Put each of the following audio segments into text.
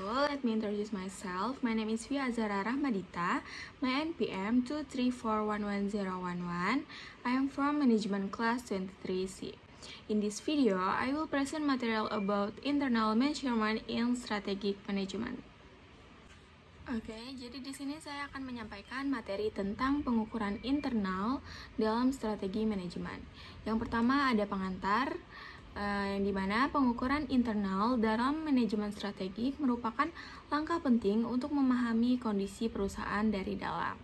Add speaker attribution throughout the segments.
Speaker 1: wabarakatuh. Let me introduce myself. My name is Fia Azara Rahmadita. My NPM 234110111. I am from Management Class 23C. In this video, I will present material about internal measurement in strategic management. Oke, jadi di sini saya akan menyampaikan materi tentang pengukuran internal dalam strategi manajemen. Yang pertama ada pengantar, yang dimana pengukuran internal dalam manajemen strategik merupakan langkah penting untuk memahami kondisi perusahaan dari dalam.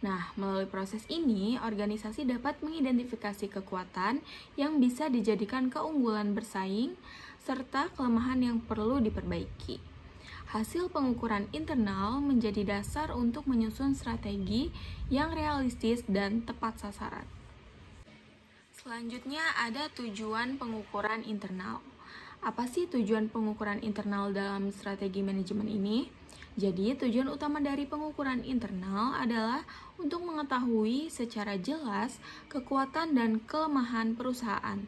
Speaker 1: Nah, melalui proses ini, organisasi dapat mengidentifikasi kekuatan yang bisa dijadikan keunggulan bersaing serta kelemahan yang perlu diperbaiki. Hasil pengukuran internal menjadi dasar untuk menyusun strategi yang realistis dan tepat sasaran. Selanjutnya ada tujuan pengukuran internal. Apa sih tujuan pengukuran internal dalam strategi manajemen ini? Jadi, tujuan utama dari pengukuran internal adalah untuk mengetahui secara jelas kekuatan dan kelemahan perusahaan.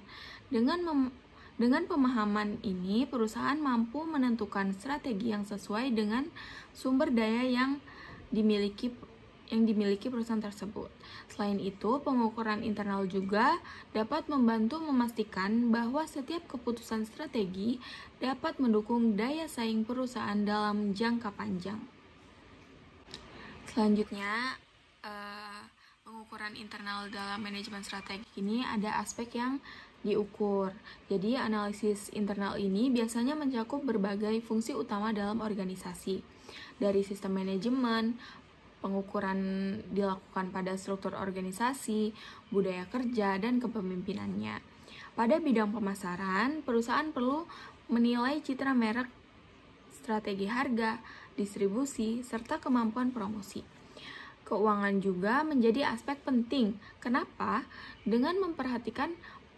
Speaker 1: Dengan pemahaman ini, perusahaan mampu menentukan strategi yang sesuai dengan sumber daya yang dimiliki perusahaan tersebut. Selain itu, pengukuran internal juga dapat membantu memastikan bahwa setiap keputusan strategi dapat mendukung daya saing perusahaan dalam jangka panjang. Selanjutnya, pengukuran internal dalam manajemen strategi ini ada aspek yang diukur. Jadi, analisis internal ini biasanya mencakup berbagai fungsi utama dalam organisasi, dari sistem manajemen. Pengukuran dilakukan pada struktur organisasi, budaya kerja, dan kepemimpinannya. Pada bidang pemasaran, perusahaan perlu menilai citra merek, strategi harga, distribusi, serta kemampuan promosi. Keuangan juga menjadi aspek penting. Kenapa? Dengan memperhatikan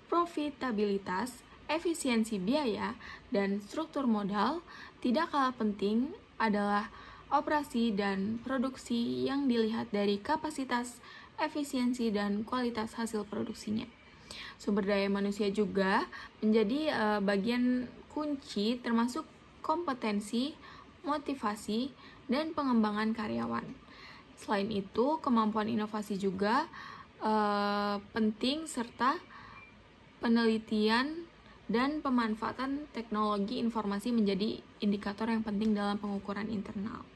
Speaker 1: profitabilitas, efisiensi biaya, dan struktur modal, tidak kalah penting adalah operasi dan produksi yang dilihat dari kapasitas, efisiensi, dan kualitas hasil produksinya. Sumber daya manusia juga menjadi bagian kunci termasuk kompetensi, motivasi, dan pengembangan karyawan. Selain itu, kemampuan inovasi juga penting serta penelitian dan pemanfaatan teknologi informasi menjadi indikator yang penting dalam pengukuran internal.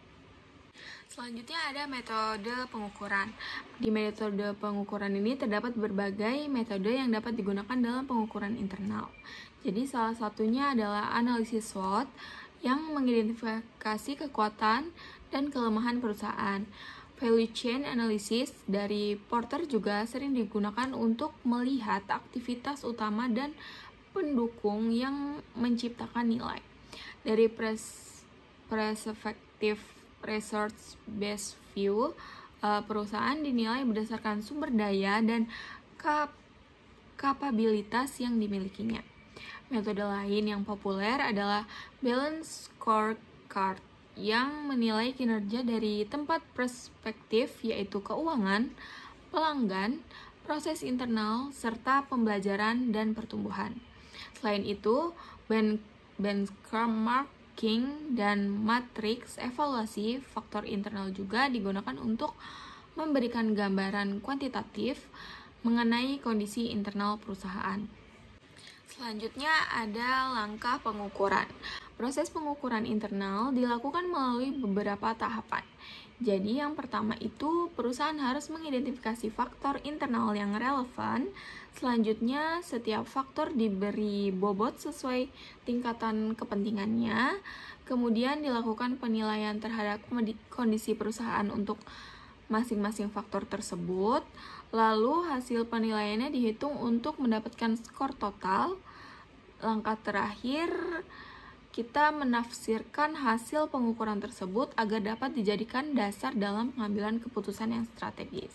Speaker 1: Selanjutnya ada metode pengukuran. Di metode pengukuran ini terdapat berbagai metode yang dapat digunakan dalam pengukuran internal. Jadi salah satunya adalah analisis SWOT yang mengidentifikasi kekuatan dan kelemahan perusahaan. Value chain analysis dari Porter juga sering digunakan untuk melihat aktivitas utama dan pendukung yang menciptakan nilai. Dari perspektif research based view, perusahaan dinilai berdasarkan sumber daya dan kapabilitas yang dimilikinya. Metode lain yang populer adalah balance scorecard yang menilai kinerja dari tempat perspektif yaitu keuangan, pelanggan, proses internal, serta pembelajaran dan pertumbuhan. Selain itu, benchmarking dan matriks evaluasi faktor internal juga digunakan untuk memberikan gambaran kuantitatif mengenai kondisi internal perusahaan. Selanjutnya ada langkah pengukuran. Proses pengukuran internal dilakukan melalui beberapa tahapan. Jadi yang pertama itu perusahaan harus mengidentifikasi faktor internal yang relevan. Selanjutnya setiap faktor diberi bobot sesuai tingkatan kepentingannya. Kemudian dilakukan penilaian terhadap kondisi perusahaan untuk masing-masing faktor tersebut. Lalu hasil penilaiannya dihitung untuk mendapatkan skor total. Langkah terakhir, kita menafsirkan hasil pengukuran tersebut agar dapat dijadikan dasar dalam pengambilan keputusan yang strategis.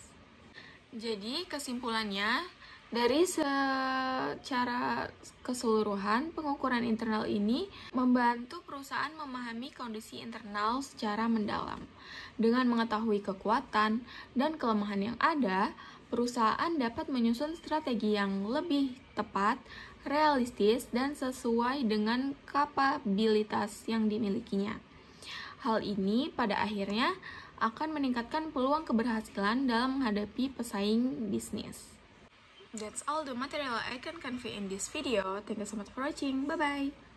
Speaker 1: Jadi kesimpulannya, dari secara keseluruhan, pengukuran internal ini membantu perusahaan memahami kondisi internal secara mendalam. Dengan mengetahui kekuatan dan kelemahan yang ada, perusahaan dapat menyusun strategi yang lebih tepat, realistis, dan sesuai dengan kapabilitas yang dimilikinya. Hal ini pada akhirnya akan meningkatkan peluang keberhasilan dalam menghadapi pesaing bisnis. That's all the material I can convey in this video. Thank you so much for watching. Bye-bye.